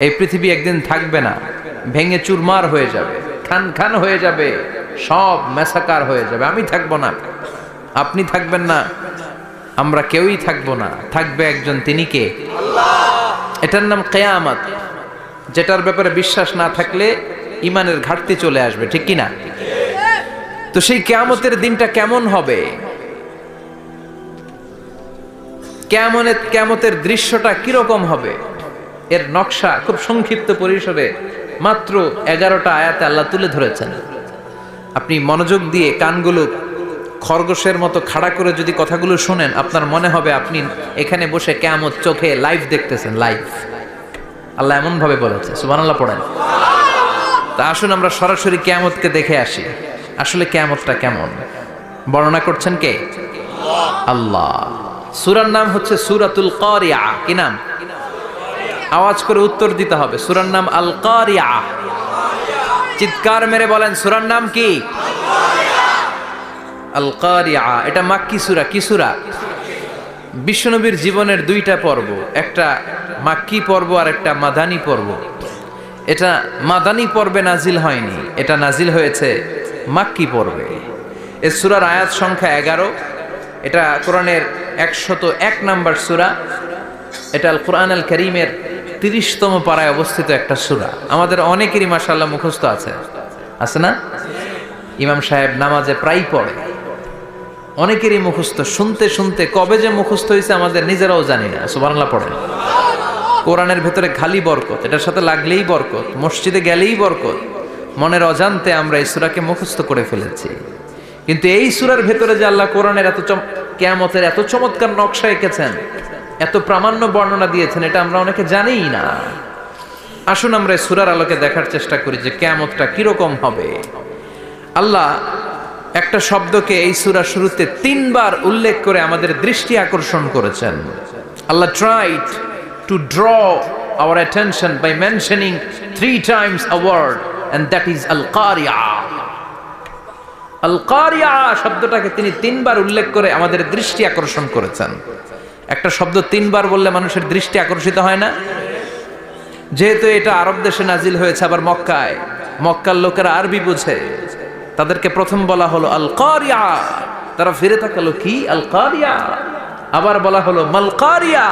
এই পৃথিবী একদিন থাকবে না, ভেঙে চুরমার হয়ে যাবে, খান খান হয়ে যাবে, সব ম্যাসাকার হয়ে যাবে। আমি থাকবো না, আপনি থাকবেন না, আমরা কেউই থাকবো না। থাকবে একজন, তিনি কে? আল্লাহ। এটার নাম কিয়ামত, যেটার ব্যাপারে বিশ্বাস না থাকলে ইমানের ঘাটতি চলে আসবে, ঠিক কি না? তো সেই কিয়ামতের দিনটা কেমন হবে, কিয়ামতের দৃশ্যটা কিরকম হবে, এর নকশা খুব সংক্ষিপ্ত পরিসরে মাত্র 11টা আয়াতে আল্লাহ তুলে ধরেছেন। আপনি মনোযোগ দিয়ে কানগুলো খরগোশের মতো খাড়া করে যদি কথাগুলো শোনেন, আপনার মনে হবে আপনি এখানে বসে কিয়ামত চোখে লাইভ দেখতেছেন। লাইভ আল্লাহ এমন ভাবে বলেছে, সুবহানাল্লাহ পড়েন। তা আসুন আমরা সরাসরি কিয়ামতকে দেখে আসি। আসলে কিয়ামতটা কেমন বর্ণনা করছেন কে? আল্লাহ। সূরার নাম হচ্ছে সূরাতুল কারিয়া। কি নাম? আওয়াজ করে উত্তর দিতে হবে। সূরার নাম আল কারিয়া। চিৎকার মেরে বলেন, সূরার নাম কি? আল কারিয়া। এটা মাক্কি সূরা। কি সূরা? বিশ্বনবীর জীবনের দুইটা পর্ব, একটা মাক্কি পর্ব আর একটা মাদানী পর্ব। এটা মাদানী পর্বে নাজিল হয়নি, এটা নাজিল হয়েছে মাক্কি পর্বে। এই সূরার আয়াত সংখ্যা 11। এটা কোরআনের 101 নম্বর সূরা। এটা আল কোরআন আল কারীমের 30তম পারায় অবস্থিত একটা সূরা। আমাদের অনেকেরই মাশাআল্লাহ মুখস্থ আছে, আছে না? ইমাম সাহেব নামাজে প্রায় পড়ে, অনেকেরই মুখস্থ। শুনতে শুনতে কবে যে মুখস্থ হয়েছে আমাদের নিজেরাও জানি না। সুবহানাল্লাহ পড়েন। কোরআনের ভেতরে খালি বরকত, এটার সাথে লাগলেই বরকত, মসজিদে গেলেই বরকত। মনের অজান্তে আমরা এই সূরাকে মুখস্থ করে ফেলেছি। কিন্তু এই সূরার ভেতরে যে আল্লাহ কোরআনের কিয়ামতের এত চমৎকার নকশা এঁকেছেন, এত প্রামাণ্য বর্ণনা দিয়েছেন, এটা আমরা অনেকে জানিই না। আসুন আমরা এই সূরার আলোকে দেখার চেষ্টা করি যে কিয়ামতটা কিরকম হবে। আল্লাহ একটা শব্দকে এই সূরার শুরুতে 3 বার উল্লেখ করে আমাদের দৃষ্টি আকর্ষণ করেছেন। আল্লাহ tried to draw our attention by mentioning 3 times a word, and that is al-qari'a. al-qari'a শব্দটাকে তিনি 3 বার উল্লেখ করে আমাদের দৃষ্টি আকর্ষণ করেছেন। একটা শব্দ 3 বার বললে মানুষের দৃষ্টি আকর্ষিত হয় না? যেহেতু এটা আরব দেশে নাজিল হয়েছে, আবার মক্কায়, মক্কার লোকেরা আরবি বুঝে, তাদেরকে প্রথম বলা হলো আল কারিয়া। তারা ফিরে তাকালো, কি আল কারিয়া? আবার বলা হলো মাল কারিয়া।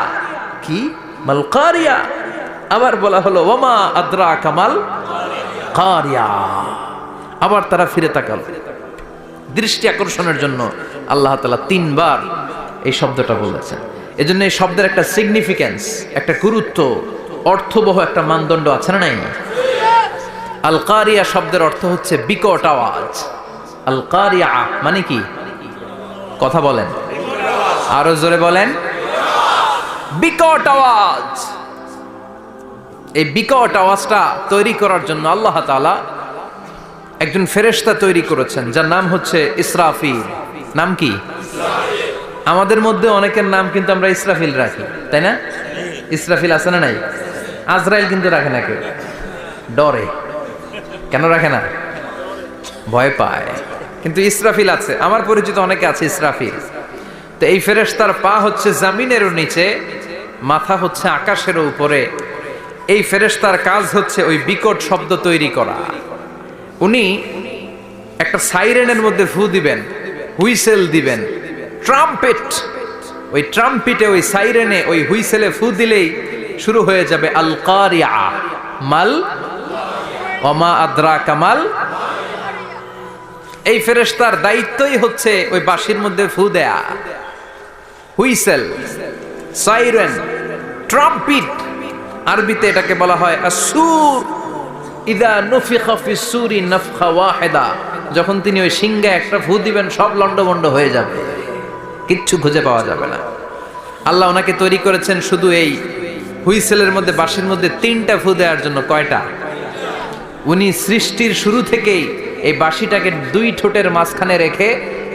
কি মাল কারিয়া? আবার বলা হলো ওয়ামা আদরাকা মাল কারিয়া। আবার তারা ফিরে তাকালো। দৃষ্টি আকর্ষণের জন্য আল্লাহ তাআলা 3 বার এই শব্দটা বলেছেন। এজন্য এই শব্দের একটা সিগনিফিকেন্স, একটা গুরুত্ব, অর্থবহ একটা মানদণ্ড আছে না নাই? আল কারিয়া শব্দের অর্থ হচ্ছে বিকট আওয়াজ। আল কারিয়া মানে কি? কথা বলেন, আরো জোরে বলেন। বিকট আওয়াজ। এই বিকট আওয়াজটা তৈরি করার জন্য আল্লাহ তাআলা একজন ফেরেশতা তৈরি করেছেন, যার নাম হচ্ছে ইসরাফিল। নাম কি? আমাদের মধ্যে অনেকের নাম কিন্তু আমরা ইসরাফিল রাখি, তাই না? ইসরাফিল আছে না নাই? আজরাইল কিন্তু রাখে না কেউ, ডরে। কেন রাখে না? ভয় পায়। কিন্তু ইসরাফিল আছে, আমার পরিচিত অনেকে আছে ইসরাফিল। তো এই ফেরেশতার পা হচ্ছে জমিনেরও নিচে, মাথা হচ্ছে আকাশের উপরে। এই ফেরেশতার কাজ হচ্ছে ওই বিকট শব্দ তৈরি করা। উনি একটা সাইরেনের মধ্যে ফু দিবেন, হুইসেল দিবেন, ট্রাম্পেট। ওই ট্রাম্পিটে, ওই সাইরেনে, ওই হুইসেলে ফু দিলেই শুরু হয়ে যাবে আল কারিয়া। মাল ওয়ামা আদরাকা মাল। এই ফেরেশতার দায়িত্বই হচ্ছে ওই বাঁশির মধ্যে ফু দেয়া। হুইসেল, সাইরেন, ট্রাম্পিট, আরবিতে এটাকে বলা হয় আসুর। ইদা নুফিখা ফিস সূরি নাফখা ওয়াহিদা। যখন তিনি ওই সিংহে একটা ফু দিবেন, সব লন্ডভন্ড হয়ে যাবে, কিচ্ছু খুঁজে পাওয়া যাবে না। আল্লাহ ওনাকে তৈরি করেছেন শুধু এই হুইসেলের মধ্যে, বাঁশির মধ্যে 3টা ফু দেওয়ার জন্য। কয়টা? উনি সৃষ্টির শুরু থেকেই এই বাঁশিটাকে 2 ঠোঁটের মাঝখানে রেখে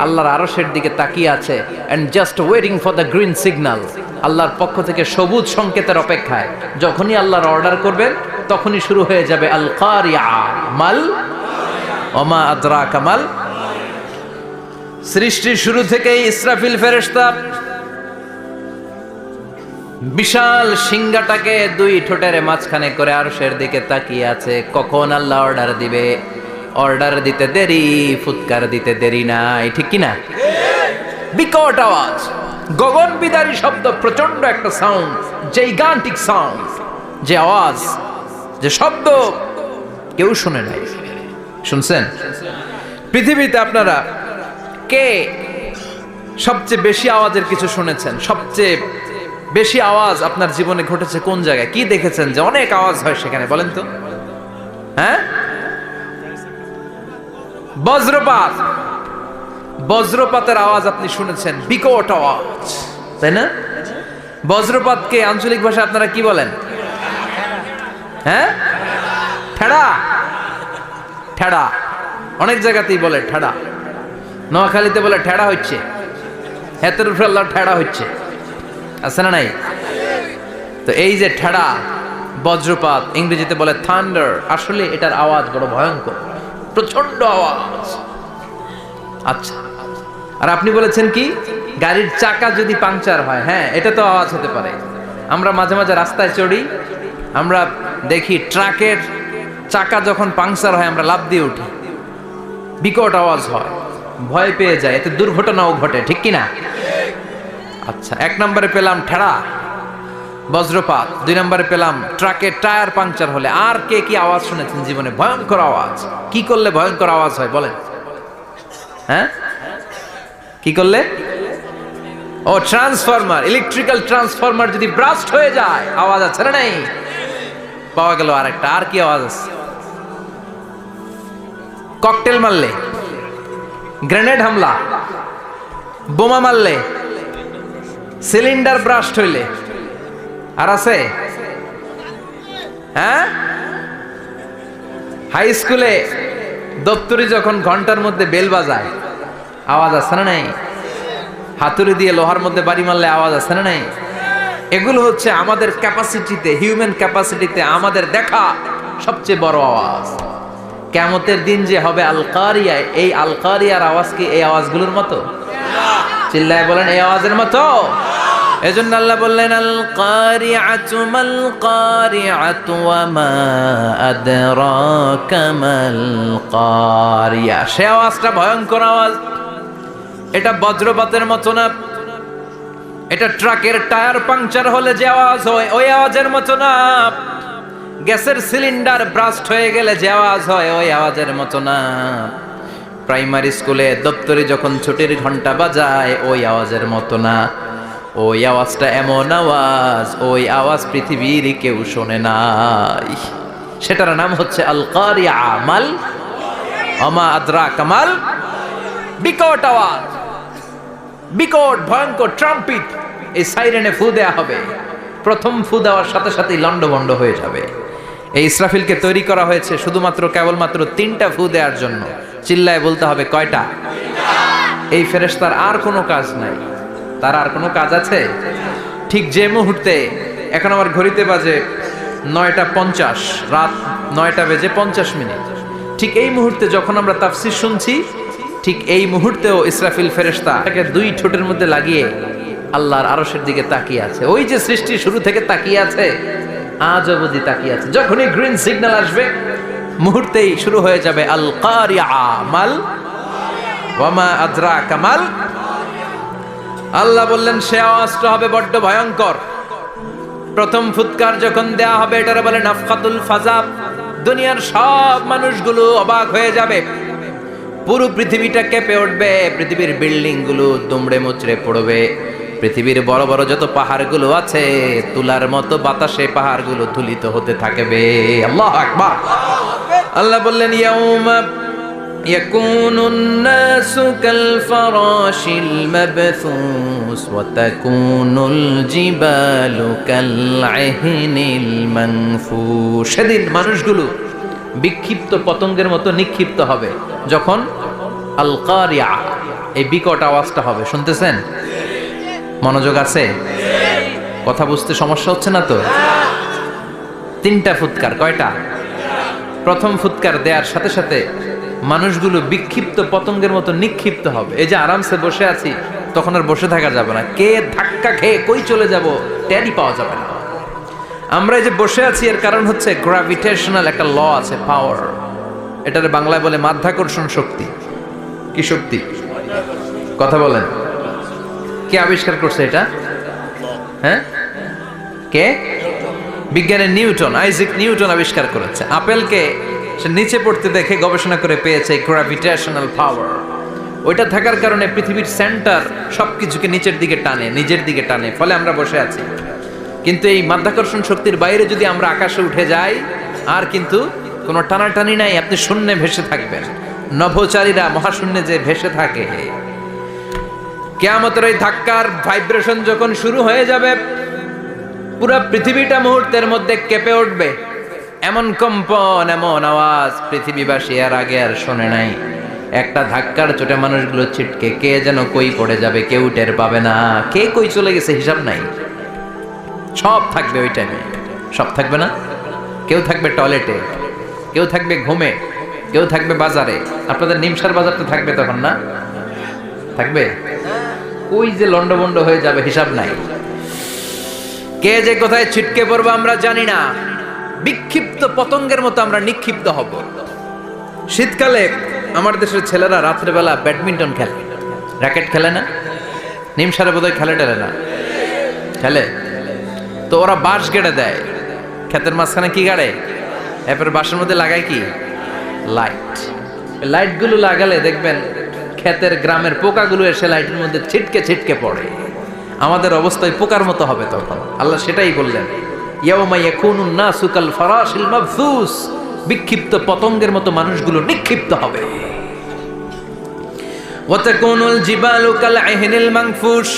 আল্লাহর আরশের দিকে তাকিয়ে আছে, and just waiting for the green signal. আল্লাহর পক্ষ থেকে সবুজ সংকেতের অপেক্ষায়। যখনই আল্লাহর অর্ডার করবেন, তখনই শুরু হয়ে যাবে আল কারিয়া। মাল ওমা আদরাকা মাল। সৃষ্টির শুরু থেকেই ইসরাফিল ফেরেশতা বিশাল সিংহাটাকে দুই ঠোঁটের মাঝখানে করে আরশের দিকে তাকিয়ে আছে, কখন আল্লাহ অর্ডার দিবে। অর্ডার দিতে দেরি, ফুৎকার দিতে দেরি নাই, ঠিক কিনা? বিকট আওয়াজ, গগন বিদারী শব্দ, প্রচন্ড একটা সাউন্ড, জাইগান্টিক সাউন্ড, যে আওয়াজ, যে শব্দ কেউ শুনে নাই। শুনছেন? পৃথিবীতে আপনারা কে সবচেয়ে বেশি আওয়াজের কিছু শুনেছেন? সবচেয়ে বেশি আওয়াজ আপনার জীবনে ঘটেছে কোন জায়গায়? কি দেখেছেন যে অনেক আওয়াজ হয় সেখানে? বলেন তো। হ্যাঁ, বজ্রপাত। বজ্রপাতের আওয়াজ আপনি শুনেছেন, বিকট আওয়াজ, তাই না? বজ্রপাতকে আঞ্চলিক ভাষা আপনারা কি বলেন? হ্যাঁ, ঠেড়া। ঠেড়া অনেক জায়গাতেই বলে ঠেড়া। নোয়াখালীতে বলে ঠেড়া হচ্ছে, হেতের উপরে আল্লাহ ঠেড়া হচ্ছে, আছে না নাই? তো এই যে ঠেড়া, বজ্রপাত, ইংরেজিতে বলে থান্ডার, আসলে এটার আওয়াজ বড় ভয়ঙ্কর, প্রচন্ড আওয়াজ। আচ্ছা, আর আপনি বলেছেন কি, গাড়ির চাকা যদি পাংচার হয়, হ্যাঁ এটা তো আওয়াজ হতে পারে। আমরা মাঝে মাঝে রাস্তায় চড়ি, আমরা দেখি ট্রাকের চাকা যখন পাংচার হয় আমরা লাফ দিয়ে উঠি, বিকট আওয়াজ হয়, ভয় পেয়ে যায়, এতে দুর্ঘটনাও ঘটে, ঠিক কিনা? আচ্ছা, এক নম্বরে পেলাম ঠেড়া, বজ্রপাত, দুই নম্বরে পেলাম ট্রাকের টায়ার পাংচার হলে। আর কে কি আওয়াজ শুনেছেন জীবনে? ভয়ঙ্কর আওয়াজ। কি করলে ভয়ঙ্কর আওয়াজ হয় বলেন? হ্যাঁ, কি করলে? ও, ট্রান্সফরমার, ইলেকট্রিক্যাল ট্রান্সফরমার যদি ব্রাস্ট হয়ে যায় আওয়াজ আছে না নাই? পাওয়া গেল আরেকটা। আর কি আওয়াজ আছে? ককটেল মারলে, গ্রেনেড হামলা, বোমা মারলে, সিলিন্ডার ব্রাস্ট হইলে। আর আছে? হ্যাঁ, হাই স্কুলে দপ্তরি যখন ঘন্টার মধ্যে বেল বাজায় আওয়াজ আছে না নাই? হাতুড়ি দিয়ে লোহার মধ্যে বাড়ি মারলে আওয়াজ আছে না নাই? এগুলো হচ্ছে আমাদের ক্যাপাসিটিতে, হিউম্যান ক্যাপাসিটিতে আমাদের দেখা সবচেয়ে বড় আওয়াজ। কিয়ামতের দিন যে হবে আল কারিয়া, এই আল কারিয়ার আওয়াজ কি এই আওয়াজগুলোর মতো? চিল্লায় বলেন, এই আওয়াজের মতো? এজন্য আল্লাহ বললেন, আল কারিআতু মাল কারিআতু ওয়া মা আদরাকা মাল কারিয়া। সে আওয়াজটা ভয়ঙ্কর আওয়াজ। এটা বজ্রপাতের মতো না, এটা ট্রাকের টায়ার পাংচার হলে যে আওয়াজ হয় ওই আওয়াজের মতো না, গ্যাসের সিলিন্ডার ব্রাস্ট হয়ে গেলে যে আওয়াজ হয় ওই আওয়াজের মতো না, প্রাইমারি স্কুলে দপ্তরে যখন ছুটির ঘন্টা বাজায় ওই আওয়াজের মতো না। ওই আওয়াজটা এমন আওয়াজ, ওই আওয়াজ পৃথিবীর কেউ শোনে নাই। সেটার নাম হচ্ছে আল কারিয়া, মাল ওমা আদরাকা মাল। বিকট আওয়াজ, বিকট ভয়ঙ্কর ট্রাম্পিট। এই সাইরেনে ফু দেয়া হবে, প্রথম ফু দেওয়ার সাথে সাথেই লন্ডভন্ড হয়ে যাবে। এই ইসরাফিলকে তৈরি করা হয়েছে শুধুমাত্র কেবলমাত্র 3টা ফু দেওয়ার জন্য। চিল্লায় বলতে হবে, কয়টা? এই ফেরেশতার আর কোনো কাজ নাই। তার আর কোনো কাজ আছে? ঠিক যে মুহূর্তে, এখন আমার ঘড়িতে বাজে 9:50, রাত 9:50, ঠিক এই মুহূর্তে যখন আমরা তাফসীর শুনছি, ঠিক এই মুহূর্তেও ইসরাফিল ফেরেশতা তাকে 2 ঠোঁটের মধ্যে লাগিয়ে আল্লাহর আরশের দিকে তাকিয়ে আছে। ওই যে সৃষ্টি শুরু থেকে তাকিয়ে আছে, আজ অবধি তাকিয়ে আছে। যখনই গ্রিন সিগন্যাল আসবে মুহূর্তেই শুরু হয়ে যাবে আল কারিয়া মাল ওয়া মা আদরাকা মাল। আল্লাহ বললেন সে আওয়াজটা হবে বড্ড ভয়ঙ্কর। প্রথম ফুৎকার যখন দেয়া হবে এটারে বলে নাফখাতুল ফাজা। দুনিয়ার সব মানুষগুলো অবাক হয়ে যাবে, পুরো পৃথিবীটা কেঁপে উঠবে, পৃথিবীর বিল্ডিং গুলো দুমড়ে মুচড়ে পড়বে, পৃথিবীর বড় বড় যত পাহাড়গুলো আছে তুলার মতো বাতাসে পাহাড়গুলো তুলিত হতে থাকবে। আল্লাহু আকবার। আল্লাহ বললেন ইয়াউমা ইয়াকুনুন নাসু কাল ফারাশিল মাবথুস ওয়া তাকুনুল জিবালু কাল আহিনিল মানফুশ। সেদিন মানুষগুলো বিক্ষিপ্ত পতঙ্গের মতো নিক্ষিপ্ত হবে যখন আল কারিয়া, এই বিকট আওয়াজটা হবে। শুনতেছেন? মনোযোগ আছে? কথা বুঝতে সমস্যা হচ্ছে না তো? 3টা ফুৎকার। কয়টা? প্রথম ফুৎকার দেওয়ার সাথে সাথে মানুষগুলো বিক্ষিপ্ত পতঙ্গের মতো নিক্ষিপ্ত হবে। এই যে আরামসে বসে আছি, তখন আর বসে থাকা যাবে না। কে ধাক্কা খেয়ে কই চলে যাব টেরই পাওয়া যাবে না। আমরা এই যে বসে আছি এর কারণ হচ্ছে গ্র্যাভিটেশনাল একটা ল আছে, পাওয়ার। এটার বাংলায় বলে মাধ্যাকর্ষণ শক্তি। কি শক্তি? কথা বলেন। কে আবিষ্কার করছে এটা? হ্যাঁ, কে? বিজ্ঞানের নিউটন, আইজাক নিউটন আবিষ্কার করেছে। আপেলকে সে নিচে পড়তে দেখে গবেষণা করে পেয়েছে গ্র্যাভিটেশনাল পাওয়ার। ওইটা থাকার কারণে পৃথিবীর সেন্টার সবকিছুকে নিচের দিকে টানে, নিজের দিকে টানে, ফলে আমরা বসে আছি। কিন্তু এই মাধ্যাকর্ষণ শক্তির বাইরে যদি আমরা আকাশে উঠে যাই, আর কিন্তু কোনো টানাটানি নাই, আপনি শূন্যে ভেসে থাকবেন। নভোচারীরা মহাশূন্যে যে ভেসে থাকে, কিয়ামতের এই ধাক্কার ভাইব্রেশন যখন শুরু হয়ে যাবে, পুরো পৃথিবীটা মুহূর্তের মধ্যে কেঁপে উঠবে। এমন কম্পন, এমন আওয়াজ পৃথিবীবাসী এর আগে আর শোনে নাই। একটা ধাক্কার চোটে মানুষগুলো ছিটকে কে যেন কই পড়ে যাবে, কেউ টের পাবে না। কে কই চলে গেছে হিসাব নাই। সব থাকবে ওই টাইমে, সব থাকবে না। কেউ থাকবে টয়লেটে, কেউ থাকবে ঘুমে, কেউ থাকবে বাজারে। আপনাদের নিমসার বাজার তো থাকবে তখন, না থাকবে? ওই যে লন্ডভন্ড হয়ে যাবে, হিসাব নাই। কে যে কোথায় ছিটকে পড়বো আমরা জানি না। বিক্ষিপ্ত পতঙ্গের মতো আমরা নিক্ষিপ্ত হব। শীতকালে আমার দেশের ছেলেরা রাত্রেবেলা ব্যাডমিন্টন খেলে, র্যাকেট খেলে না? নিমসারে বোধহয় খেলে টেলে না, খেলে তো। ওরা বাঁশ গেড়ে দেয় ক্ষেতের মাঝখানে। কি গাড়ে? এরপরে বাঁশের মধ্যে লাগায় কি? লাইট। লাইটগুলো লাগালে দেখবেন ক্ষেতের গ্রামের পোকাগুলো এসে লাইটের মধ্যে ছিটকে ছিটকে পড়ে। আমাদের অবস্থায় পোকার মতো হবে তখন। আল্লাহ সেটাই বললেন, ইয়াউমা ইয়াকুনুন নাসু কাল ফারাশিল মাবসুস। বিক্ষিপ্ত পতঙ্গের মতো মানুষগুলো নিক্ষিপ্ত হবে। ওয়া তাকুনুল জিবালু কাল আহিনিল মানফুশ।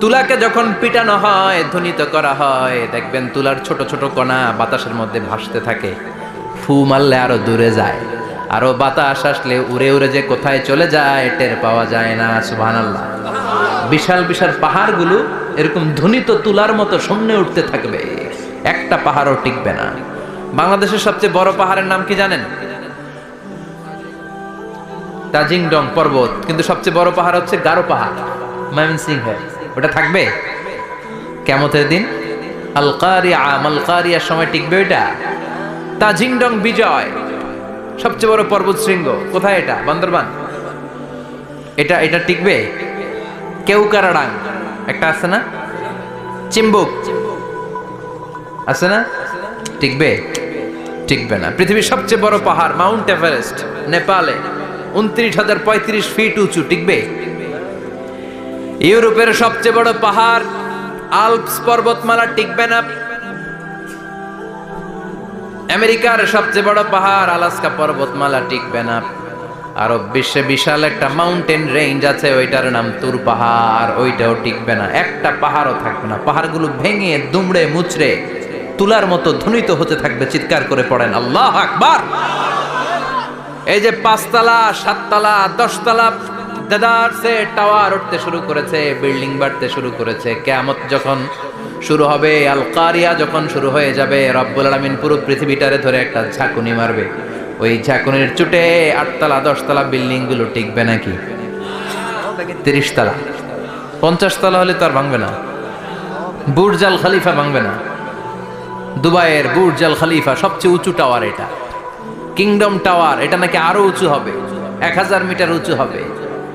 তুলাকে যখন পিটানো হয়, ধ্বনিত করা হয়, দেখবেন তুলার ছোট ছোট কণা বাতাসের মধ্যে ভাসতে থাকে। ফু মারলে আরো দূরে যায়, আরো বাতাস আসলে উড়ে উড়ে যে কোথায় চলে যায় টের পাওয়া যায় না। সুবহানাল্লাহ। বিশাল বিশাল পাহাড়গুলো এরকম ধ্বনিত তুলার মতো শূন্যে উঠতে থাকবে, একটা পাহাড়ও টিকবে না। বাংলাদেশের সবচেয়ে বড় পাহাড়ের নাম কি জানেন? তাজিংডং পর্বত। কিন্তু সবচেয়ে বড় পাহাড় হচ্ছে গারো পাহাড়, ময়মনসিংহে। ওটা থাকবে কিয়ামতের দিন। আল কারিয়া, মাল কারিয়ার সময় টিকবে ওইটা। তাজিংডং বিজয় সবচেয়ে বড় পর্বত শৃঙ্গ। কোথায় এটা? বান্দরবান। এটা টিকবে? কেউকারাডাং একটা আছে না? চিম্বুক আছে না? টিকবে? টিকবে না। পৃথিবীর সবচেয়ে বড় পাহাড় মাউন্ট এভারেস্ট নেপালে, 29,035 ফিট উঁচু, টিকবে? ইউরোপের সবচেয়ে বড় পাহাড় আল্পস পর্বতমালা, টিকবে না। আমেরিকার সবচেয়ে বড় পাহাড় আলাস্কা পর্বতমালা, টিকবে না। আরব বিশ্বে বিশাল একটা মাউন্টেন রেঞ্জ আছে, ওইটার নাম তুর পাহাড়, ওইটাও টিকবে না। একটা পাহাড়ও থাকবে না। পাহাড়গুলো ভেঙে দুমড়ে মুচড়ে তুলার মতো ধ্বনিত হতে থাকবে। চিৎকার করে পড়েন আল্লাহু আকবার। এই যে 5 তলা, 7 তলা, 10 তলা দেদারসে টাওয়ার উঠতে শুরু করেছে, বিল্ডিং বাড়তে শুরু করেছে। কিয়ামত যখন শুরু হবে, আল কারিয়া যখন শুরু হয়ে যাবে, রব্বুল আলামিন পুরো পৃথিবীটারে ধরে একটা ঝাঁকুনি মারবে। ওই ঝাঁকুনির চুটে 8 তলা 10 তলা বিল্ডিং গুলো টিকবে নাকি? 30 তলা 50 তলা হলে তো আর ভাঙবে না। বুর্জ আল খলিফা ভাঙবে না। দুবাইয়ের বুর্জ আল খলিফা সবচেয়ে উঁচু টাওয়ার এটা। কিংডম টাওয়ার, এটা নাকি আরো উঁচু হবে, 1000 মিটার উঁচু হবে।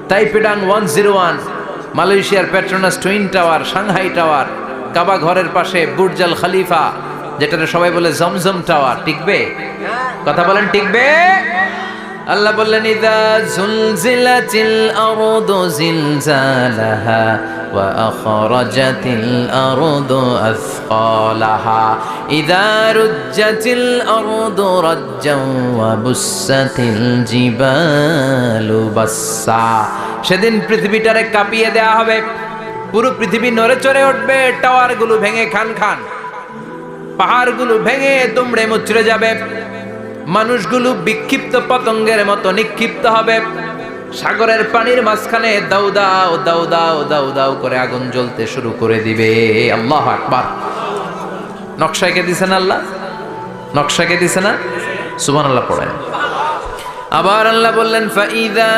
তাইপেডাং 101, মালয়েশিয়ার Petronas twin tower, Shanghai tower, কাবা ঘরের পাশে বুর্জ আল খলিফা, যেটাকে সবাই বলে জমজম টাওয়ার, টিকবে? কথা বলেন, টিকবে? আল্লাহ বললেন, ইযা জুলজিলাতিল আরদু জিলজালাহা ওয়া আখরাজাতিল আরদু আসকালাহা ইযা রুজ্জাতিল আরদু রাজ্জান ওয়া বুসাতিল জিবালু বাসসা। সেদিন পৃথিবীটারে কাঁপিয়ে দেয়া হবে, পুরো পৃথিবী নড়ে চড়ে উঠবে, টাওয়ারগুলো ভেঙে খান খান, পাহাড়গুলো ভেঙে দুমড়ে মুচড়ে যাবে, মানুষগুলো বিক্ষিপ্ত পতঙ্গের মতো নিক্ষিপ্ত হবে। সাগরের পানির মাঝখানে দাউ দাউ দাউ দাউ দাউ দাউ করে আগুন জ্বলতে শুরু করে দিবে। আল্লাহু আকবার। নকশাকে দিছেন আল্লাহ, নকশাকে দিছে না? সুবহানাল্লাহ পড়েন। আবার আল্লাহ বললেন, ফাইযা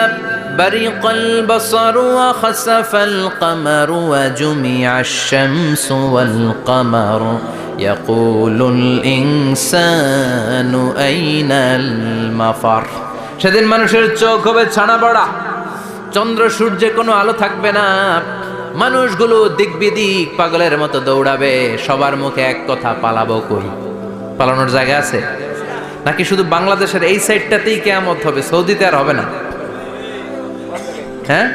برق البصر وخسف القمر وجمع الشمس والقمر يقول الإنسان أين المفر সেদিন মানুষের চোখ হবে ছানা বড়া, চন্দ্র সূর্যে কোনো আলো থাকবে না, মানুষগুলো দিক বিদিক পাগলের মতো দৌড়াবে, সবার মুখে এক কথা, পালাবো কই? পালানোর জায়গা আছে নাকি শুধু বাংলাদেশের এই সাইডটাতেই কিয়ামত হবে, সৌদিতে আর হবে না? হ্যাঁ,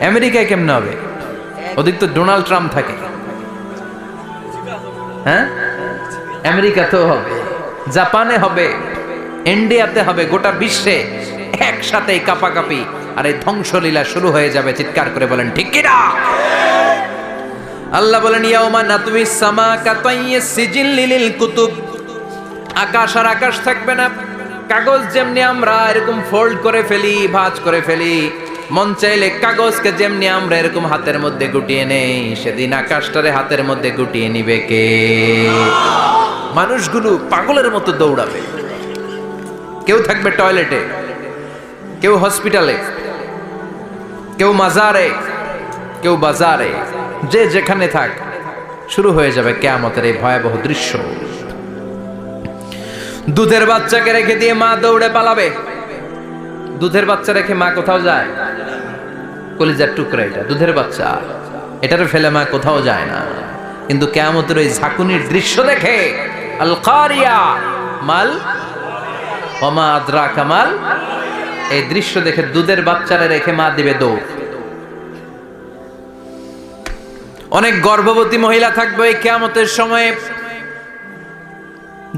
আমেরিকায় কেমনে হবে? ওদিক তো ডোনাল্ড ট্রাম্প থাকে। হ্যাঁ, আমেরিকাতেও হবে, জাপানে হবে, ইন্ডিয়াতে হবে, গোটা বিশ্বে একসাথে কাপাকাপি আর এই ধ্বংসলীলা শুরু হয়ে যাবে। চিৎকার করে বলেন ঠিক কি না? আল্লাহ বলেন ইয়াউমা নাতমিস সামা কাতাইয়িস সিজিল লিল কুতুব, আকাশ আর আকাশ থাকবে না। কাগজ যেমনি আমরা এরকম ফোল্ড করে ফেলি, ভাঁজ করে ফেলি, মন চাইলে কাগজকে যেমনি আমরা এরকম হাতের মধ্যে গুটিয়ে নেই, সেদিন আকাশটারে হাতের মধ্যে গুটিয়ে নিবে কে? মানুষগুলো পাগলের মতো দৌড়াবে। কেউ থাকবে টয়লেটে, কেউ হসপিটালে, কেউ মাজারে, কেউ বাজারে, যে যেখানে থাক, শুরু হয়ে যাবে কিয়ামতের এই ভয়াবহ দৃশ্য। দুধের বাচ্চাকে রেখে দিয়ে মা দৌড়ে পালাবে। দুধের বাচ্চা রেখে মা কোথাও যায়? কলিজার টুকরা এটা, দুধের বাচ্চা, এটারে ফেলে মা কোথাও যায় না। কিন্তু কিয়ামতের ওই ঝাঁকুনির দৃশ্য দেখে, আল কারিয়া মাল ওমা আদরাকা মাল, এই দৃশ্য দেখে দুধের বাচ্চারে রেখে মা দিবে দৌড়। অনেক গর্ভবতী মহিলা থাকবে এই কিয়ামতের সময়ে,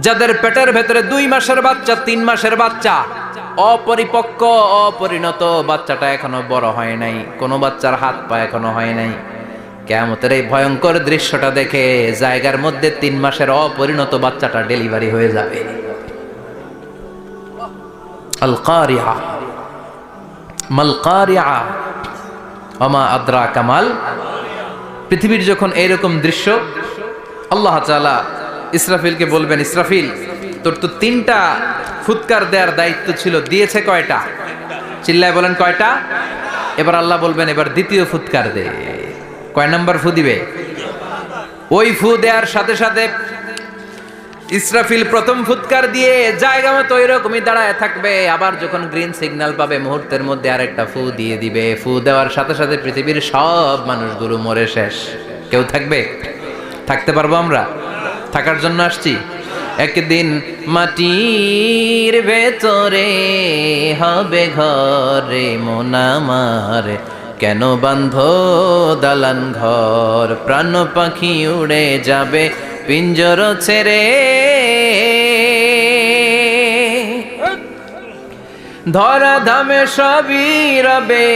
যাদের পেটের ভেতরে 2 মাসের বাচ্চা, 3 মাসের বাচ্চা, অপরিপক্ক অপরিণত, বাচ্চাটা এখনো বড় হয় নাই, কোনো বাচ্চার হাত পা এখনো হয় নাই। কিয়ামতের এই ভয়ঙ্কর দৃশ্যটা দেখে জায়গার মধ্যে 3 মাসের অপরিণত বাচ্চাটা ডেলিভারি হয়ে যাবে। আল কারিয়া মাল কারিয়া ওমা আদরাকা মাল। পৃথিবীর যখন এইরকম দৃশ্য, আল্লাহ তাআলা ইসরাফিলকে বলবেন, ইসরাফিল তোর তো 3টা ফুৎকার দেওয়ার দায়িত্ব ছিল, দিয়েছে কয়টা? চিল্লায় বলেন কয়টা? এবার আল্লাহ বলবেন এবার দ্বিতীয় ফুৎকার দে। কয় নাম্বার ফু দিবে? ওই ফু দেওয়ার সাথে সাথে ইসরাফিল প্রথম ফুৎকার দিয়ে জায়গা মতো এরকমই দাঁড়ায় থাকবে, আবার যখন গ্রিন সিগন্যাল পাবে মুহূর্তের মধ্যে আরেকটা ফু দিয়ে দিবে। ফু দেওয়ার সাথে সাথে পৃথিবীর সব মানুষগুলো মরে শেষ। কেউ থাকবে? থাকতে পারবো আমরা? থাকার জন্য আসছি। একদিন মাটির ভেতরে হবে ঘরে মন আমার, কেন বান্ধ দালান ঘর, প্রাণ পাখি উড়ে যাবে পিঞ্জর ছেড়ে, ধরা ধামে সবই রবে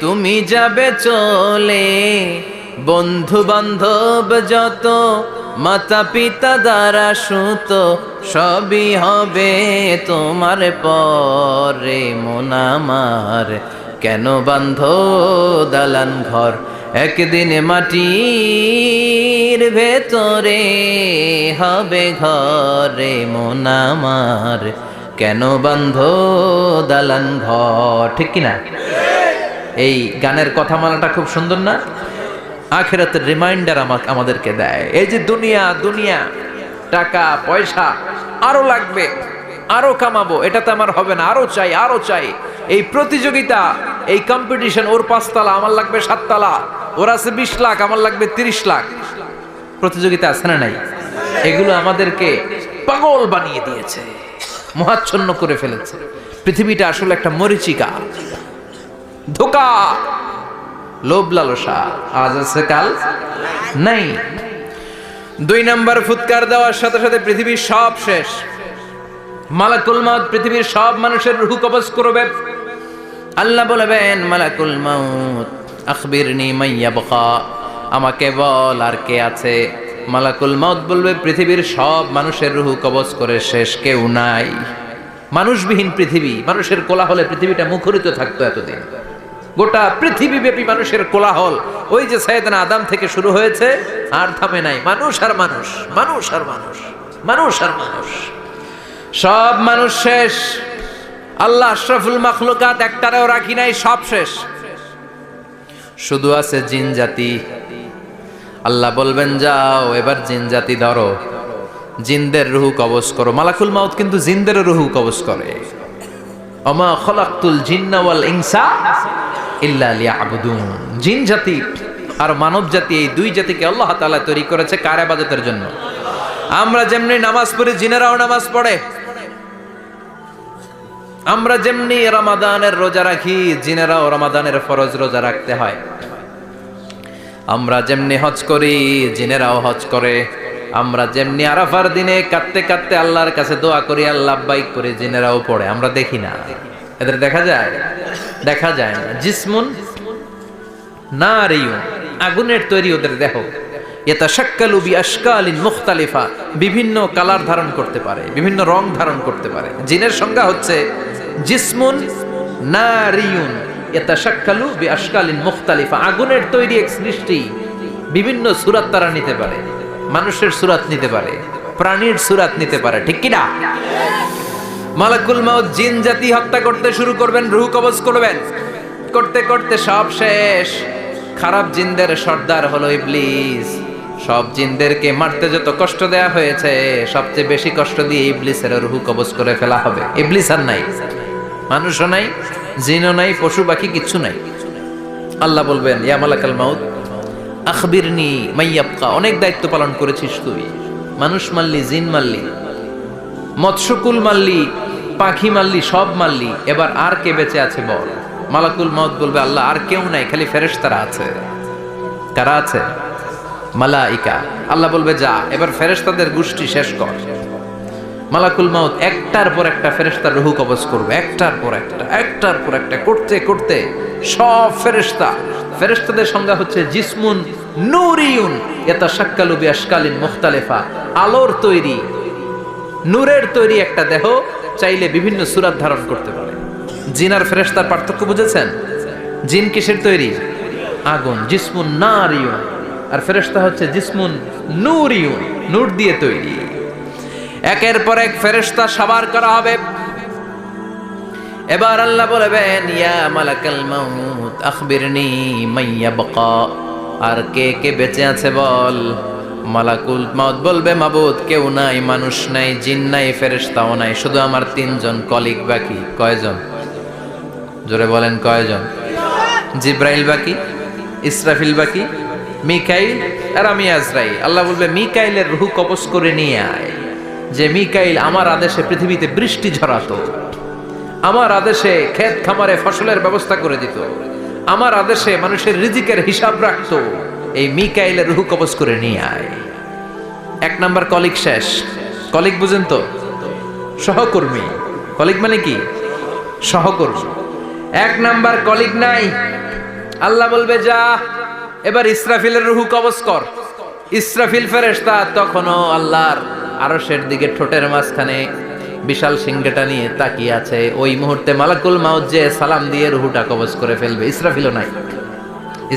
তুমি যাবে চলে, বন্ধু বান্ধব যত মাতা পিতা দ্বারা সুত, সবই হবে তোমার পরে মন আমার, কেন বান্ধ দালান ঘর, একদিন মাটির ভেতরে হবে ঘরে মন আমার, কেন বান্ধ দালান ঘর। ঠিক কিনা? এই গানের কথামালাটা খুব সুন্দর না? আখিরাতের রিমাইন্ডার আমাদেরকে দেয়। এই যে দুনিয়া দুনিয়া, টাকা পয়সা আরো লাগবে, আরো কামাবো, এটাতে আমার হবে না, আরো চাই আরো চাই। এই প্রতিযোগিতা, এই কম্পিটিশন, ওর 5 তলা আমার লাগবে 7 তলা, ওর আছে 20 লাখ আমার লাগবে 30 লাখ। প্রতিযোগিতা আছে না নাই? এগুলো আমাদেরকে পাগল বানিয়ে দিয়েছে, মোহাচ্ছন্ন করে ফেলেছে। পৃথিবীটা আসলে একটা মরিচিকা, ধোঁকা, লোভ লালসা, আজ আছে কাল নাই। 2 নাম্বার ফুৎকার দেওয়ার সাথে সাথে পৃথিবীর সব শেষ। মালাকুল মাউত পৃথিবীর সব মানুষের রূহ কবজ করবে। আল্লাহ বলবেন মালাকুল মাউত আখবিরনি মাইয়াবকা, আমাকে বল আর কে আছে। মালাকুল মাউত বলবে পৃথিবীর সব মানুষের রূহ কবজ করে শেষ, কেউ নাই। মানুষবিহীন পৃথিবী, মানুষের কোলাহলে পৃথিবীটা মুখরিত থাকতো এতদিন। গোটা পৃথিবীব্যাপী মানুষের কোলাহল, ওই যে সাইয়েদনা আদম থেকে শুরু হয়েছে, আর থামে নাই। মানুষ আর মানুষ, মানুষ আর মানুষ, মানুষ আর মানুষ, সব মানুষ শেষ। আল্লাহ আশরাফুল মাখলুকাত একটারেও রাখি নাই, সব শেষ। শুধু আছে জিন জাতি। আল্লাহ বলবেন যাও এবার জিন জাতি ধরো, জিনদের রুহু কবজ করো। মালাকুল মাউত কিন্তু জিনদের রুহু কবজ করে। ওমা খলাকতুল জিন্না ওয়াল ইনসা ইল্লা লিয়াবুদুন। জিন জাতি আর মানব জাতি, এই দুই জাতিকে আল্লাহ তাআলা তৈরি করেছে কার ইবাদতের জন্য? আমরা যেমনি নামাজ পড়ি, জিনেরাও নামাজ পড়ে। আমরা যেমনি রমাদানের রোজা রাখি, জিনেরাও রমাদানের ফরজ রোজা রাখতে হয়। আমরা যেমনি হজ করি, জিনেরাও হজ করে। আমরা যেমনি আরাফার দিনে কাঁদতে কাঁদতে আল্লাহর কাছে দোয়া করি, আল্লাহ লাব্বাইক করে, জিনেরাও পড়ে। আমরা দেখি না, এদের দেখা যায়? দেখা যায় না। জিসমুন নারিয়ুন, আগুনের তৈরি ওদের দেহ। ইয়াতাশাক্কালু বিআশকালিন মুখতালিফা, বিভিন্ন কালার ধারণ করতে পারে, বিভিন্ন রং ধারণ করতে পারে। জিনের সংজ্ঞা হচ্ছে জিসমুন নারিয়ুন ইয়াতাশাক্কালু বিআশকালিন মুখতালিফা, আগুনের তৈরি এক সৃষ্টি। বিভিন্ন সূরত তারা নিতে পারে, মানুষের সূরত নিতে পারে, প্রাণীর সূরত নিতে পারে, ঠিক কি না? মালাকুল মাউত জিন জাতি হত্যা করতে শুরু করবেন, রূহ কবজ করবেন। করতে করতে সব শেষ। খারাপ জিনদের সর্দার হলো ইবলিস। সব জিনদেরকে মারতে যত কষ্ট দেয়া হয়েছে, সবচেয়ে বেশি কষ্ট দিয়ে ইবলিসের রূহ কবজ করে ফেলা হবে। ইবলিস আর নাই, মানুষও নাই, জিনও নাই, পশু পাখি কিচ্ছু নাই। আল্লাহ বলবেন ইয়া মালাকাল মাউত আখবিরনি মাইয়াবকা, অনেক দায়িত্ব পালন করেছিস তুই। মানুষ মারলি, জিন মারলি, মৎস্যকুল মারলি, পাখি মারলি, সব মারলি, এবার আর কে বেঁচে আছে বল? মালাকুল মাউত বলবে আল্লাহ আর কেউ নাই, খালি ফেরেশতারা আছে। কারা আছে? মালাইকা। আল্লাহ বলবে যা এবার ফেরেশতাদের গোষ্ঠী শেষ কর। মালাকুল মাউত একটার পর একটা ফেরেশতার রূহ কবজ করবে, একটার পর একটা, একটার পর একটা করতে করতে সব ফেরেশতা। ফেরেশতাদের সংজ্ঞা হচ্ছে জিসমুন নূরিয়ুন ইয়াতাশাক্কালু বিআশকালিন মুখতালিফা, আলোর তৈরি, নূরের তৈরি একটা দেহ, চাইলে বিভিন্ন সূরত ধারণ করতে পারে। জিন আর ফেরেশতার পার্থক্য বুঝেছেন? জিন কিসের তৈরি? আগুন, জিসমুন নারিয়ুন। আর ফেরেশতা হচ্ছে জিসমুন নূরিয়ুন, নূর দিয়ে তৈরি। একের পর এক ফেরেশতা সবার করা হবে। এবার আল্লাহ বলবেন ইয়া মালাকাল মাউত আখবিরনি মাইয়াবকা, আর কে কে বেঁচে আছে বল। মালাকুল মাউত বলবে মাবুদ কেউ নাই, মানুষ নাই, জিন নাই, ফেরেশতাও নাই, শুধু আমার তিনজন কলিগ বাকি। কয়জন? জোরে বলেন কয়জন? জিব্রাইল বাকি, ইসরাফিল বাকি, মিকাইল আর আমি আজরাইল। আল্লাহ বলবে মিকাইলের রূহ কবজ করে নিয়ে আয়। যে মিকাইল আমার আদেশে পৃথিবীতে বৃষ্টি ঝরাতো, আমার আদেশে ক্ষেত খামারে ফসলের ব্যবস্থা করে দিত, আমার আদেশে মানুষের রিজিকের হিসাব রাখতো, এই মিকাইলের রূহ কবজ করে নিয়ে আয়। এক নাম্বার কলিগ শেষ। কলিগ বুঝেন তো? সহকর্মী। কলিগ মানে কি? সহকর্মী। এক নাম্বার কলিগ নাই। আল্লাহ বলবে যা এবার ইসরাফিলের রূহ কবজ কর। ইসরাফিল ফেরেশতা তখনও আল্লাহর আরশের দিকে ঠোঁটের মাঝখানে বিশাল সিংহটা নিয়ে তাকিয়ে আছে। ওই মুহূর্তে মালাকুল মাউত যে সালাম দিয়ে রূহটা কবজ করে ফেলবে। ইসরাফিলও নাই,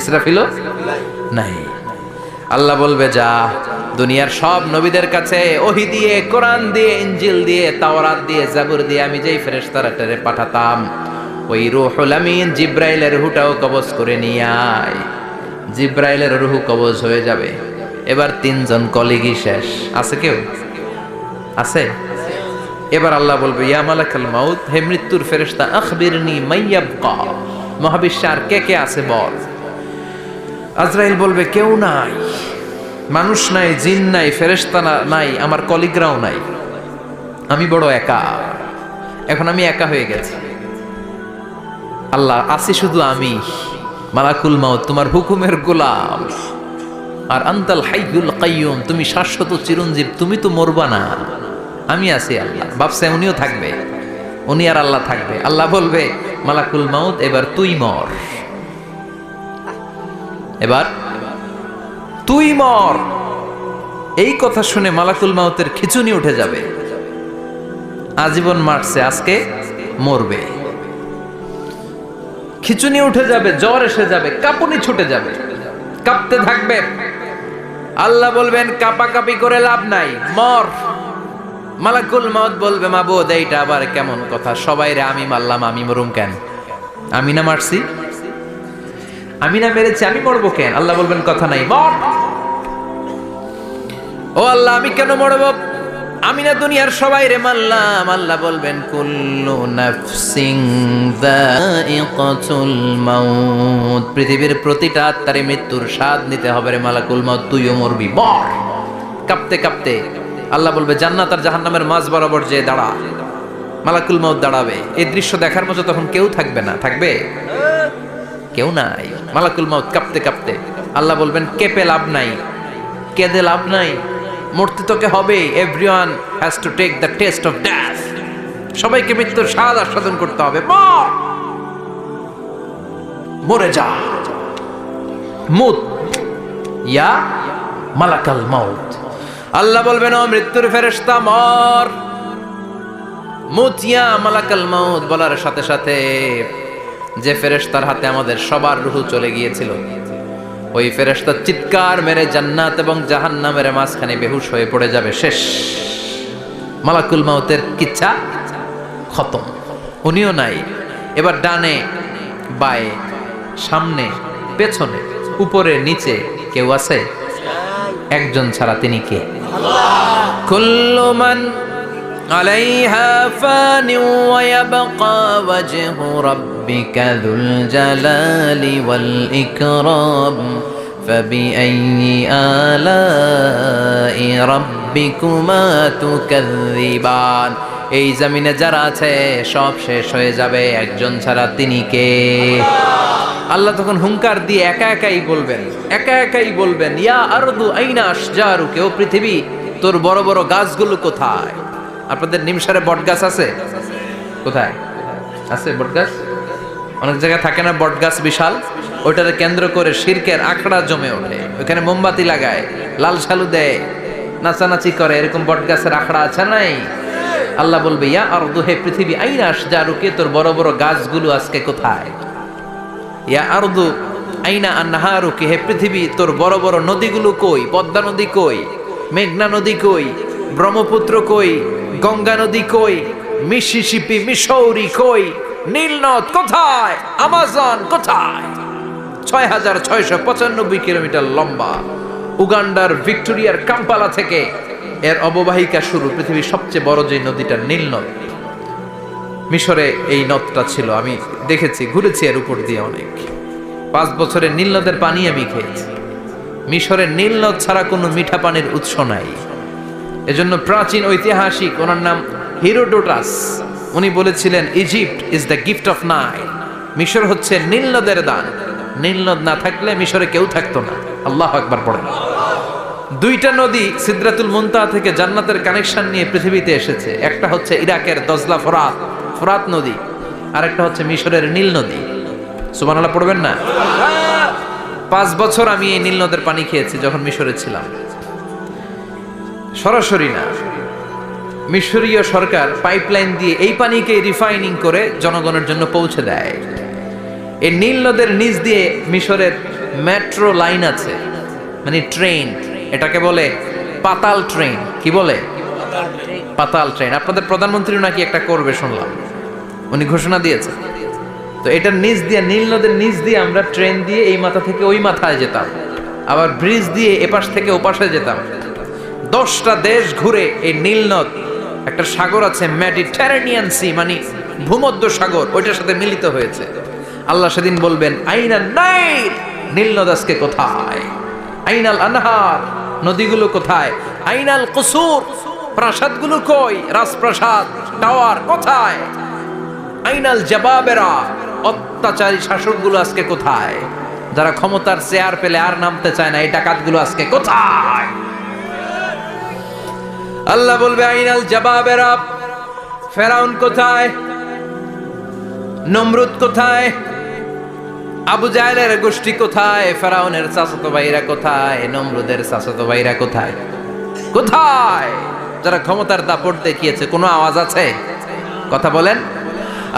ইসরাফিলও নাই। আল্লাহ বলবে যা দুনিয়ার সব নবীদের কাছে ওহী দিয়ে, কোরআন দিয়ে, ইনজিল দিয়ে, তাওরাত দিয়ে, জাবুর দিয়ে আমি যেই ফেরেশতারে পাঠাতাম, ওই রূহুল আমিন জিব্রাইলের রূহটাও কবজ করে নিয়ে আয়। জিব্রাইলের রূহ কবজ হয়ে যাবে। এবার তিনজন কলিগই শেষ। আছে কেউ? আছে? এবার আল্লাহ বলবে ইয়া মালাকাল মাউত, হে মৃত্যুর ফেরেশতা আখবিরনি মাইয়াবকা, মহাবিশ্বে আর কে কে আছে বল। আজরাইল বলবে কেউ নাই, মানুষ নাই, জিন নাই, ফেরেশতা নাই, আমার কলিগরাও নাই, আমি বড় একা। এখন আমি একা হয়ে গেছি। আল্লাহ আছি শুধু আমি। মালাকুল মাউত তোমার হুকুমের গোলাম। আর আনতাল হাইয়ুল কাইয়ুম, তুমি শাশ্বত চিরঞ্জীব, তুমি তো মরবা না, আমি আছি। আল্লাহ ভাবছে উনিও থাকবে, উনি আর আল্লাহ থাকবে। আল্লাহ বলবে মালাকুল মাউত এবার তুই মর, এবার তুই মর। এই কথা শুনে মালাকুল মাউতের খিচুনি উঠে যাবে। আজীবন মারছে, আজকে মরবে। খিচুনি উঠে যাবে, জ্বর এসে যাবে, কাঁপুনি ছুটে যাবে, কাঁপতে থাকবে। আল্লাহ বলবেন কাঁপাকাঁপি করে লাভ নাই, মর। মালাকুল মউত বলবে মাবুদ এইটা আবার কেমন কথা, সবাই রে আমি মারলাম, আমি মরুম কেন? আমি না মারছি, আমি না মেরেছি, আমি মরবো কেন? আল্লাহ বলবেন কথা নাই, মর। ও আল্লাহ আমি কেন মরবো? আমি না দুনিয়ার সবাই রে মারলাম। আল্লাহ বলবেন কুল্লু নাফসিন যায়িকাতুল মাউত, পৃথিবীর প্রতিটা আত্মারে মৃত্যুর স্বাদ নিতে হবে রে মালাকুল মউত, তুইও মরবি, মর। কাঁপতে কাঁপতে আল্লাহ বলবে জান্নাত আর জাহান্নামের মাঝ বরাবর যে দাঁড়া। মালাকুল মউত দাঁড়াবে, এই দৃশ্য দেখার মতো তখন কেউ থাকবে না, থাকবে কেউ নাই। মালাকুল মউত কাঁপতে কাঁপতে আল্লাহ বলবেন কেঁপে লাভ নাই, কেঁদে লাভ নাই, মরতে তোকে হবে। Everyone has to take the test of death, সবাইকে মৃত্যুর স্বাদ আস্বাদন করতে হবে, মর, মরে যা। মুত ইয়া মালাকাল মউত। আল্লাহ বলবেন ও মৃত্যুর ফেরেশতা মর। মুত ইয়া মালাকাল মউত বলার সাথে সাথে যে ফেরেশতার হাতে আমাদের সবার রূহ চলে গিয়েছিল, ওই ফেরেশতা চিৎকার মেরে জান্নাত এবং জাহান্নামের মাঝখানে বেহুশ হয়ে পড়ে যাবে, শেষ। মালাকুল মউতের কিচ্ছা খতম, উনিও নাই। এবার ডানে বায়ে সামনে পেছনে উপরে নিচে কেউ আছে? একজন ছাড়া, তিনি কে? কুল্লু মান আলাইহা ফানি ওয়া ইয়াবকা ওয়াজহু রাব্বিকা যুল জালালি ওয়াল ইকরাম ফাবিআইয়ি আলাই রাব্বিকুমা তুকাযযিবান। এই জমিনে যারা আছে সব শেষ হয়ে যাবে, একজন ছাড়া, তিনি কে? আল্লাহ তখন হুঙ্কার দিয়ে একা একাই বলবেন ইয়া আরদু আইনা আশজারুকা, ও পৃথিবী তোর বড় বড় গাছগুলো কোথায়? আপনাদের নিমসারে বট গাছ আছে? কোথায় আছে বট গাছ? অনেক জায়গায় থাকে না বট গাছ বিশাল, ওইটারে কেন্দ্র করে শিরকের আখড়া জমে ওঠে, ওখানে মোমবাতি লাগায়, লাল শালু দেয়, নাচানাচি করে, এরকম বট গাছের আখড়া আছে নাই? আল্লাহ বলবে ইয়া আরদু, হে পৃথিবী, আইনা আশজারুকা, তোর বড় বড় গাছগুলো আজকে কোথায়? ইয়া আরদু আইনা আনহারুকা, হে পৃথিবী তোর বড় বড় নদীগুলো কই? পদ্মা নদী কই? মেঘনা নদী কই? ব্রহ্মপুত্র কই? গঙ্গা নদী কই? মিসিসিপি, মিসৌরি কই? নীল নদ কোথায়? আমাজন কোথায়? ৬,৬৯৫ কিলোমিটার লম্বা, উগান্ডার ভিক্টোরিয়ার কাম্পালা থেকে এর অববাহিকা শুরু। পৃথিবীর সবচেয়ে বড় যে নদীটা নীল নদ, মিশরে এই নদটা ছিল, আমি দেখেছি, ঘুরেছি এর উপর দিয়ে অনেক। 5 বছরে নীল নদের পানি আমি খেয়েছি। মিশরের নীল নদ ছাড়া কোনো মিঠা পানির উৎস নাই। এজন্য প্রাচীন ঐতিহাসিক, ওনার নাম হিরোডোটাস, উনি বলেছিলেন Egypt is the gift of Nile, মিশর হচ্ছে নীল নদের দান। নীল নদ না থাকলে মিশরে কেউ থাকতো না। আল্লাহু আকবার পড়েন। 2টা নদী সিদরাতুল মুনতাহা থেকে জান্নাতের কানেকশন নিয়ে পৃথিবীতে এসেছে। একটা হচ্ছে ইরাকের দজলা ফোরাত নদী, আর একটা হচ্ছে মিশরের নীল নদী। সুবহানাল্লাহ পড়বেন না? 5 বছর আমি এই নীল নদের পানি খেয়েছি যখন মিশরে ছিলাম। সরাসরি না, মিশরীয় সরকার পাইপলাইন দিয়ে এই পানিকে রিফাইনিং করে জনগণের জন্য পৌঁছে দেয়। এই নীল নদের নিচ দিয়ে মিশরের মেট্রো লাইন আছে, মানে ট্রেন, এটাকে বলে পাতাল ট্রেন। কি বলে? পাতাল ট্রেন। আপনাদের প্রধানমন্ত্রী নাকি একটা করবে শুনলাম, উনি ঘোষণা দিয়েছে। তো এটার নিচ দিয়ে, নীল নদের নিচ দিয়ে আমরা ট্রেন দিয়ে এই মাথা থেকে ওই মাথায় যেতাম, আবার ব্রিজ দিয়ে এপাশ থেকে ওপাশে যেতাম। 10টা দেশ ঘুরে এই নীল নদ, একটা সাগর আছে মেডিটেরেনিয়ান সি, মানে ভূমধ্য সাগর, ওইটার সাথে মিলিত হয়েছে। আল্লাহ সেদিন বলবেন আইনাল নাইল, নীল নদ আজকে কোথায়? আইনাল আনহার, নদীগুলো কোথায়? আইনাল কুসুর, প্রাসাদগুলো কই? রাজপ্রাসাদ, টাওয়ার কোথায়? আইনাল জাবাবেরা, অত্যাচারী শাসকগুলো আজকে কোথায়? যারা ক্ষমতার চেয়ার পেলে আর নামতে চায় না, এই ডাকাতগুলো আজকে কোথায়? আল্লাহ বলবে আইনাল জাবাবেরা, ফেরাউন কোথায়? নমরুদ কোথায়? আবু জাহেলের গোষ্ঠী কোথায়? ফেরাউনের চাচাতো ভাইরা কোথায়? নমরুদের চাচাতো ভাইরা কোথায়? কোথায়? যারা ক্ষমতার দাপট দেখিয়েছে, কোনো আওয়াজ আছে? কথা বলেন।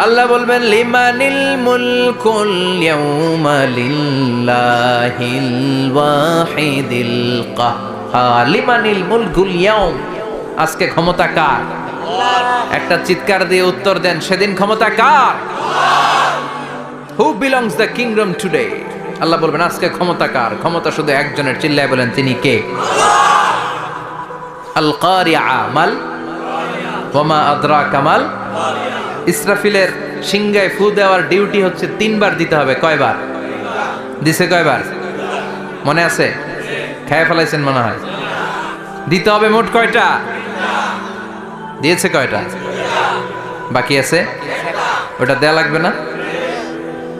আল্লাহ বলবেন লিমানিল মুলকুল ইয়াউমা লিল্লাহিল ওয়াহিদিল কাহ্হার, লিমানিল মুলকুল ইয়াউম, আজকে ক্ষমতা কার? একটা চিৎকার দিয়ে উত্তর দেন, সেদিন ক্ষমতা কার? Who belongs the kingdom today? আল্লাহ বলবেন আজকে ক্ষমতা কার? ক্ষমতা শুধু একজনের, চিল্লায় বলেন তিনি কে? আল কারিআ মাল ওয়া মা আদরাকা মাল। ইসরাফিলের সিংহায় ফু দেওয়ার ডিউটি হচ্ছে 3 বার দিতে হবে। কয়বার দিছে? কয়বার মনে আছে? খেয়ে ফেলাইছেন মনে হয়। দিতে হবে মোট কয়টা? দিয়েছে কয়টা? বাকি আছে, ওটা দেয়া লাগবে না?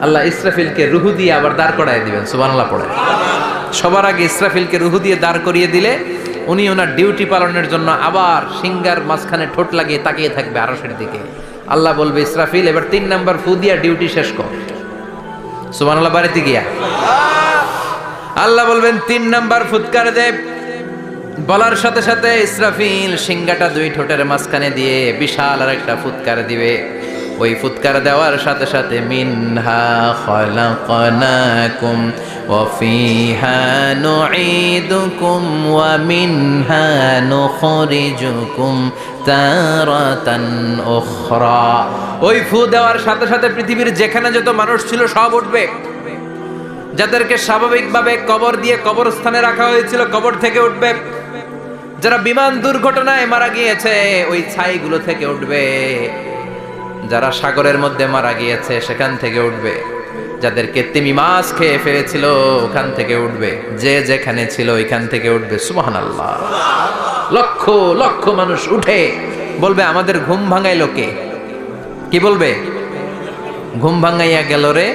আল্লাহ ইসরাফিলকে রুহু দিয়ে আবার দাঁড় করায় দিবেন। সুবহানাল্লাহ পড়ে। সবার আগে ইসরাফিলকে রুহু দিয়ে দাঁড় করিয়ে দিলে উনি ওনার ডিউটি পালনের জন্য আবার সিংহার মাঝখানে ঠোঁট লাগিয়ে তাকিয়ে থাকবে আরশের দিকে। আল্লাহ বলবে ইসরাফিল এবার 3 নাম্বার ফু দিয়া ডিউটি শেষ কর। সুবহানাল্লাহ। বাড়িতে গিয়া আল্লাহ বলবেন 3 নাম্বার ফুৎকার দে। বলার সাথে সাথে ইসরাফিল সিংহাটা 2 ঠোঁটের মাঝখানে দিয়ে বিশাল আর একটা ফুৎকার দিবে। ওই ফুৎকার দেওয়ার সাথে সাথে মিনহা খলাকনাকুম ওয়া ফিহা নুঈদুকুম ওয়া মিনহা নুখরিজুকুম তারাতান উখরা। ওই ফু দেওয়ার সাথে সাথে পৃথিবীর যেখানে যত মানুষ ছিল সব উঠবে। যাদেরকে স্বাভাবিকভাবে কবর দিয়ে কবরস্থানে রাখা হয়েছিল কবর থেকে উঠবে। যারা বিমান দুর্ঘটনায় মারা গিয়েছে ওই ছাইগুলো থেকে উঠবে। যারা সাগরের মধ্যে মারা গিয়েছে সেখান থেকে উঠবে। যাদেরকে তিমি মাছ খেয়ে ফেলেছিল ওখান থেকে উঠবে। যে যেখানে ছিল ওইখান থেকে উঠবে। সুবহানাল্লাহ। লক্ষ লক্ষ মানুষ উঠে বলবে আমাদের ঘুম ভাঙাইলো কে? কি বলবে? ঘুম ভাঙাইয়া গেল রে,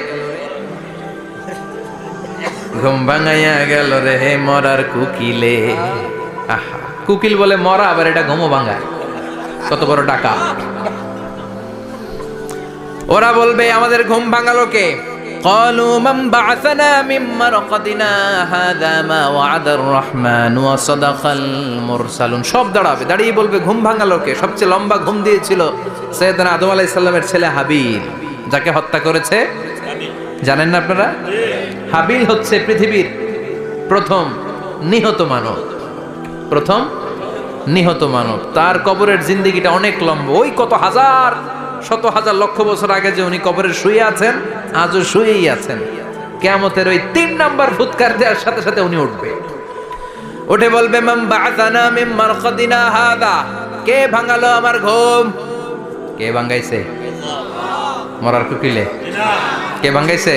ঘুম ভাঙাইয়া গেল রে হে মরার কুকিলে। আহা, কুকিল বলে মরা, আবার এটা ঘুমো ভাঙায়। কত বড় ডাকা। ওরা বলবে আমাদের ঘুম ভাঙালো কে? ক্বালু মান বা'আসানা মিন মারকাদিনা হাযা মা ওয়া'আদার রহমান ওয়া সাদাকাল মুরসালুন। সব দাঁড়াবে, দাঁড়িয়ে বলবে ঘুম ভাঙালো কে? সবচেয়ে লম্বা ঘুম দিয়েছিল সাইয়েদনা আদম আলাইহিস সালামের ছেলে হাবিল, যাকে হত্যা করেছে জানেন না আপনারা? হাবিল হচ্ছে পৃথিবীর প্রথম নিহত মানব। প্রথম নিহত মানব। তার কবরের জিন্দেগিটা অনেক লম্বা। ওই কত হাজার শত হাজার লক্ষ বছর আগে যে উনি কবরে শুয়ে আছেন, আজও শুয়েই আছেন। কিয়ামতের ওই 3 নাম্বার ফুৎকার দেওয়ার সাথে সাথে উনি উঠবে। উঠে বলবে মান বা'আসানা মিন মারকাদিনা হাযা। কে ভাঙালো আমার ঘুম? কে ভাঙাইছে? মরার কুকিলে? কে ভাঙাইছে?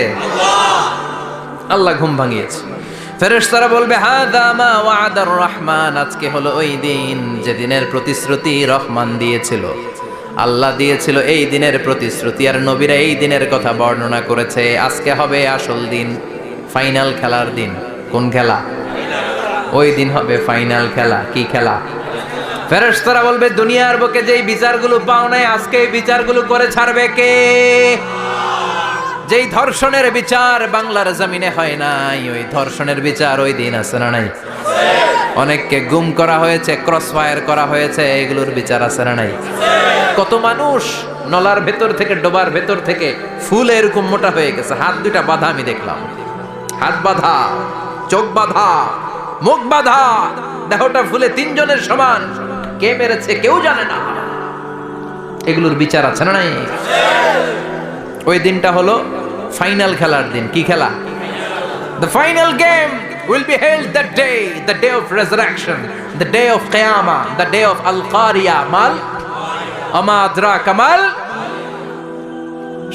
আল্লাহ ঘুম ভাঙিয়েছে। ফেরেশতারা বলবে হাযা মা ওয়া'আদার রহমান। আজকে হলো ওই দিন যে দিনের প্রতিশ্রুতি রহমান দিয়েছিল, আল্লাহ দিয়েছিল। এই দিনের প্রতিশ্রুতি আর নবীরা এই দিনের কথা বর্ণনা করেছে। আজকে হবে আসল দিন, ফাইনাল খেলার দিন। কোন খেলা? ওই দিন হবে ফাইনাল খেলা। কি খেলা? ফেরেশতারা বলবে দুনিয়ার বুকে যেই বিচারগুলো পাও নাই আজকে এই বিচারগুলো করে ছাড়বে কে? যেই ধর্ষণের বিচার বাংলার জমিনে হয় নাই, ওই ধর্ষণের বিচার ওই দিন আছে না নাই? অনেককে গুম করা হয়েছে, ক্রস ফায়ার করা হয়েছে, এগুলোর বিচার আছে না নাই? কত মানুষ নলার ভেতর থেকে, ডোবার ভেতর থেকে ফুল এরকম মোটা হয়ে গেছে। হাত 2টা বাঁধা আমি দেখলাম। হাত বাঁধা, চোখ বাঁধা, মুখ বাঁধা, দেহটা ফুলে 3 জনের সমান। কে মেরেছে কেউ জানে না। এগুলোর বিচার আছে না নাই? ওই দিনটা হলো ফাইনাল খেলার দিন। কি খেলা? The final game will be held that day, the day of resurrection, the day of Qiyamah, the day of Al-Qari'ah, mal আমা আদরাকা মাল।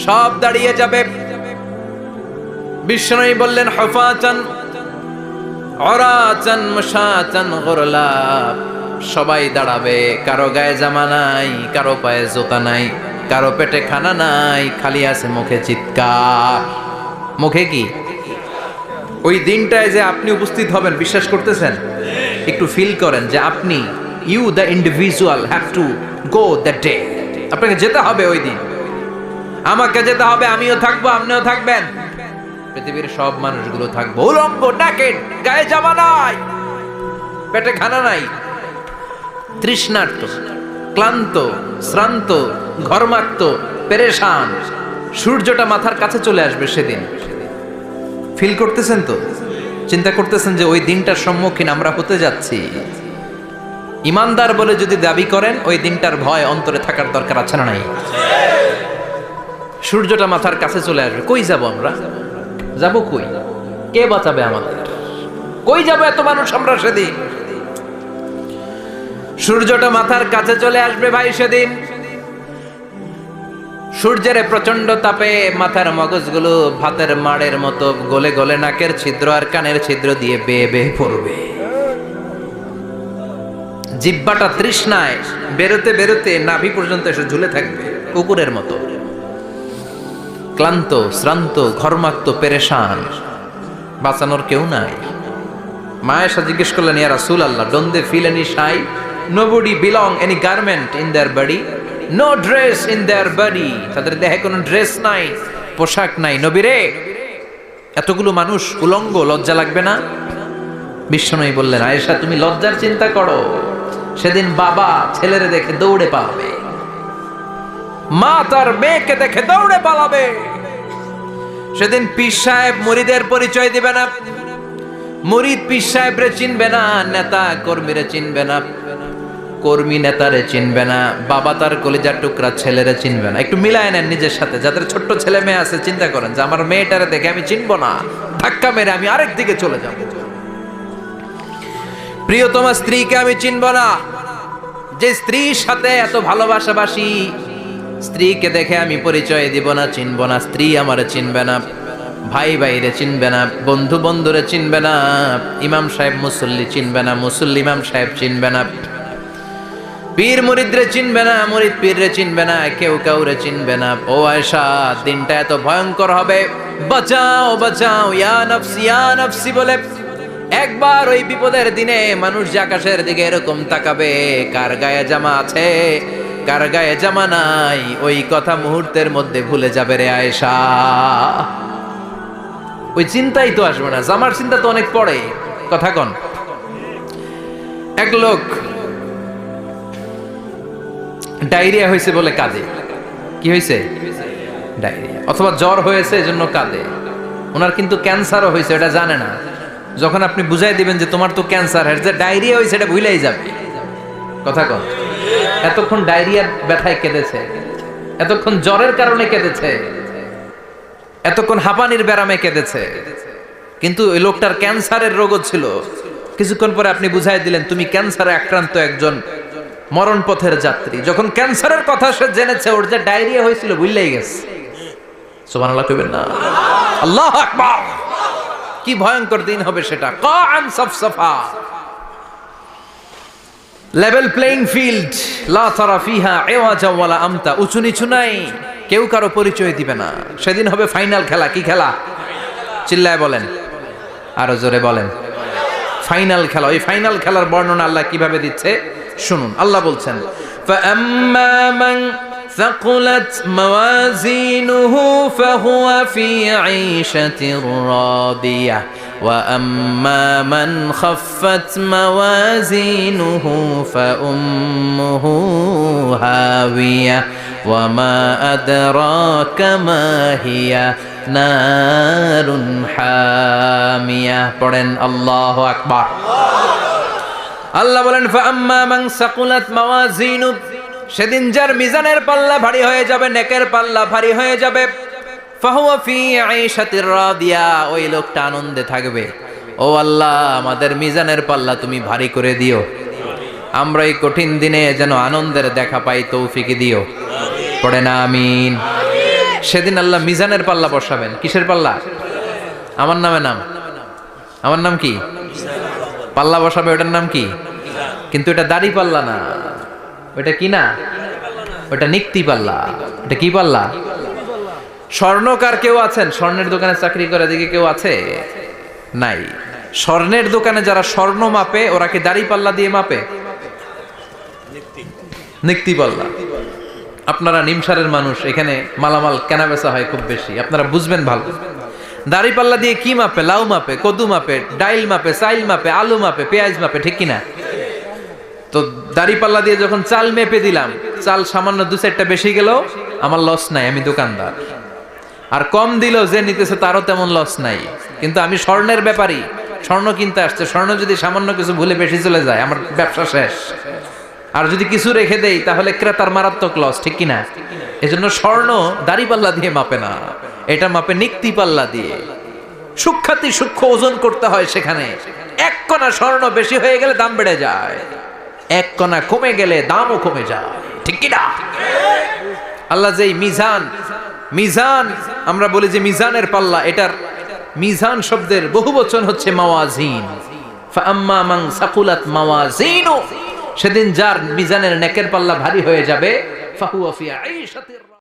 সব দাঁড়িয়ে যাবে। বিষ্ণু বললেন হুফাতান উরাতান মুশাতান গুরলা। সবাই দাঁড়াবে। কারো গায়ে জামা নাই, কারো পায়ে জুতা নাই, কারো পেটে খানা নাই, খালি আছে মুখে চিৎকার। মুখে কি? ওই দিনটায় যে আপনি উপস্থিত হবেন, বিশ্বাস করতেছেন? একটু ফিল করেন যে আপনি, you the individual have to go that day. আপনাকে যেতে হবে ওই দিন। আমাকে যেতে হবে, আমিও থাকবো, আপনিও থাকবেন, পৃথিবীর সব মানুষগুলো থাকবো। উলঙ্গ, নাকেড, গায়ে জামা নাই, পেটে খানা নাই, তৃষ্ণার্ত, ক্লান্ত, শ্রান্ত, ঘর্মাক্ত, পেরেশান। সূর্যটা মাথার কাছে চলে আসবে সেদিন। ফিল করতেছেন তো? চিন্তা করতেছেন যে ওই দিনটার সম্মুখীন আমরা হতে যাচ্ছি। ইমানদার বলে যদি দাবি করেন, ওই দিনটার ভয় অন্তরে থাকার দরকার আছে না নাই? সূর্যটা মাথার কাছে চলে আসবে, কই যাব আমরা? যাব কই? কে বাঁচাবে আমাদের? কই যাব এত মানুষ আমরা সেদিন? সূর্যটা মাথার কাছে চলে আসবে ভাই সেদিন। সূর্যের প্রচন্ড তাপে মাথার মগজগুলো ভাতের মাড়ের মতো গলে গলে নাকের ছিদ্র আর কানের ছিদ্র দিয়ে বেয়ে বেয়ে পড়বে। জিহ্বাটা তৃষ্ণায় বেরোতে বেরোতে নাভি পর্যন্ত এসে ঝুলে থাকবে কুকুরের মতো। ক্লান্ত, শ্রান্ত, ঘর্মাক্ত, পেরেশান, বাঁচানোর কেউ নাই। মা আয়েশা জিজ্ঞেস করলেন, ইয়া রাসূলুল্লাহ, don't they feel any shy? Nobody belong any garment in their body, no dress in their body. তাদের দেহে কোনো ড্রেস নাই, পোশাক নাই। নবী রে, এতগুলো মানুষ উলঙ্গ, লজ্জা লাগবে না? বিশ্বনবী বললেন, আয়েশা তুমি লজ্জার চিন্তা করো, সেদিন বাবা ছেলেরে দেখে দৌড়ে পালাবে, মা তার মেয়েকে দেখে দৌড়ে পালাবে। সেদিন পীর সাহেব মুরিদের পরিচয় দিবে না, মুরিদ পীর সাহেবরে চিনবে না, নেতা কর্মীরে চিনবে না, কর্মী নেতারে চিনবে না, বাবা তার কলিজার টুকরা ছেলেরে চিনবে না। একটু মিলায় নেন নিজের সাথে। যাদের ছোট্ট ছেলে মেয়ে আছে, চিন্তা করেন যে আমার মেয়েটারে দেখে আমি চিনবো না, ধাক্কা মেরে আমি আরেক দিকে চলে যাব। প্রিয়তমা স্ত্রীকে আমি চিনব না, যে স্ত্রীর সাথে এত ভালোবাসাবাসি, স্ত্রীকে দেখে আমি পরিচয় দিব না, চিনব না। স্ত্রী আমারে চিনবে না, ভাই ভাইরে চিনবে না, বন্ধু বন্ধুরে চিনবে না, ইমাম সাহেব মুসল্লি চিনবে না, মুসল্লি ইমাম সাহেব চিনবে না, পীর মুরিদরে চিনবে না, মুরিদ পীররে চিনবে না, কেউ কাউরে চিনবে না। ও আয়েশা, দিনটা এত ভয়ঙ্কর হবে, বাঁচাও বাঁচাও, ইয়া নফসি ইয়া নফসি বলে একবার ওই বিপদের দিনে মানুষ যে আকাশের দিকে এরকম তাকাবে, কার গায়ে জামা আছে কার গায়ে জামা নাই, ওই কথা মুহূর্তের মধ্যে ভুলে যাবে রে আয়েশা। ওই চিন্তাই তো আসবে না, জামার চিন্তা তো অনেক পরে। কথা কন। এক লোক ডায়রিয়া হয়েছে বলে কাঁদে। কি হয়েছে? ডায়রিয়া, অথবা জ্বর হয়েছে এজন্য কাঁদে। ওনার কিন্তু ক্যান্সারও হয়েছে, এটা জানে না। যখন আপনি বুঝাই দিবেন যে তোমার তো ক্যান্সার, যে ডায়রিয়া হয়েছে এটা ভুলেই যাবে। কথা কন। এতক্ষণ ডায়রিয়ার ব্যথায় কেঁদেছে, এতক্ষণ জ্বরের কারণে কেঁদেছে, এতক্ষণ হাঁপানির ব্যারামে কেঁদেছে, কিন্তু ওই লোকটার ক্যান্সারের রোগও ছিল। কিছুক্ষণ পরে আপনি বুঝাই দিলেন তুমি ক্যান্সারে আক্রান্ত একজন মরণ পথের যাত্রী। যখন ক্যান্সারের কথা সে জেনেছে, ওর যে ডায়রিয়া হয়েছিল ভুলেই গেছে। সুবহানাল্লাহ কইবেন না? আল্লাহু আকবার। কি ভয়ঙ্কর দিন হবে সেটা। কাআন সাফসাফা, লেভেল প্লেইং ফিল্ড, লা তারা ফিহা ইওয়াজা ওয়ালা আমতা, উঁচু নিচু নাই, কেউ কারো পরিচয় দিবে না। সেদিন হবে ফাইনাল খেলা। কি খেলা? চিল্লায় বলেন, আরো জোরে বলেন। ফাইনাল খেলা। ওই ফাইনাল খেলার বর্ণনা আল্লাহ কিভাবে দিচ্ছে শুনুন। আল্লাহ বলছেন, ফাআম্মা মান ثقلت موازينه فهو في عيشة راضية وأما من خفت موازينه فأمه هاوية وما أدراك ما هي نار حامية. পড়েন আল্লাহু আকবার। আল্লাহ বলেন, ফাআম্মা মান সাকুলাত মাওয়াজিনু, সেদিন যার মিজানের পাল্লা ভারী হয়ে যাবে, নেকের পাল্লা ভারী হয়ে যাবে, ফাহুয়া ফি আইশাতির রাদিয়া, ওই লোকটা আনন্দে থাকবে। ও আল্লাহ, আমাদের মিজানের পাল্লা তুমি ভারী করে দিও, আমরা এই কঠিন দিনে যেন আনন্দের দেখা পাই, তৌফিক দিও। পড়ে না আমিন। সেদিন আল্লাহ মিজানের পাল্লা বসাবেন। কিসের পাল্লা? আমার নামে নাম। আমার নাম কি? পাল্লা বসাবে, ওটার নাম কি? কিন্তু এটা দাড়ি পাল্লা না, ওটা কি না, ওটা নিক্তি পাল্লা। এটা কি পাল্লা? স্বর্ণকার কেউ আছেন? স্বর্ণের দোকানে চাকরি করে দিকে কেউ আছে? নাই। স্বর্ণের দোকানে যারা স্বর্ণ মাপে, ওরা কি দাড়ি পাল্লা দিয়ে মাপে? নিক্তি পাল্লা। আপনারা নিমসারের মানুষ, এখানে মালামাল কেনা বেচা হয় খুব বেশি, আপনারা বুঝবেন ভালো। দাড়ি পাল্লা দিয়ে কি মাপে? লাউ মাপে, কদু মাপে, ডাইল মাপে, চাইল মাপে, আলু মাপে, পেঁয়াজ মাপে, ঠিক কিনা? তো দাড়ি পাল্লা দিয়ে যখন চাল মেপে দিলাম, চাল সামান্য 2-4টা বেশি গেল, আমার লস নাই, আমি দোকানদার। আর কম দিল যে নিতেছে, তারও তেমন লস নাই। কিন্তু আমি স্বর্ণের ব্যাপারী, স্বর্ণ কিনতে আসছে, স্বর্ণ যদি সামান্য কিছু ভুলে বেশি চলে যায়, আমার ব্যবসা শেষ। আর যদি কিছু রেখে দেই তাহলে ক্রেতার মারাত্মক লস, ঠিক কিনা? এজন্য স্বর্ণ দাড়ি পাল্লা দিয়ে মাপে না, এটা মাপে নিক্তি পাল্লা দিয়ে। সূক্ষ্মাতি সূক্ষ্ম ওজন করতে হয় সেখানে। এক কণা স্বর্ণ বেশি হয়ে গেলে দাম বেড়ে যায়, এক কণা কমে গেলে দামও কমে যায়, ঠিক কিনা? আল্লাহ যেই মিজান, মিজান আমরা বলি যে মিজানের পাল্লা, এটার মিজান শব্দের বহুবচন হচ্ছে মাওয়াজিন। ফাআম্মা মান সাকুলাত মাওয়াজিনু, সেদিন যার মিজানের নেকের পাল্লা ভারী হয়ে যাবে, ফাহুয়া ফি আইশাতির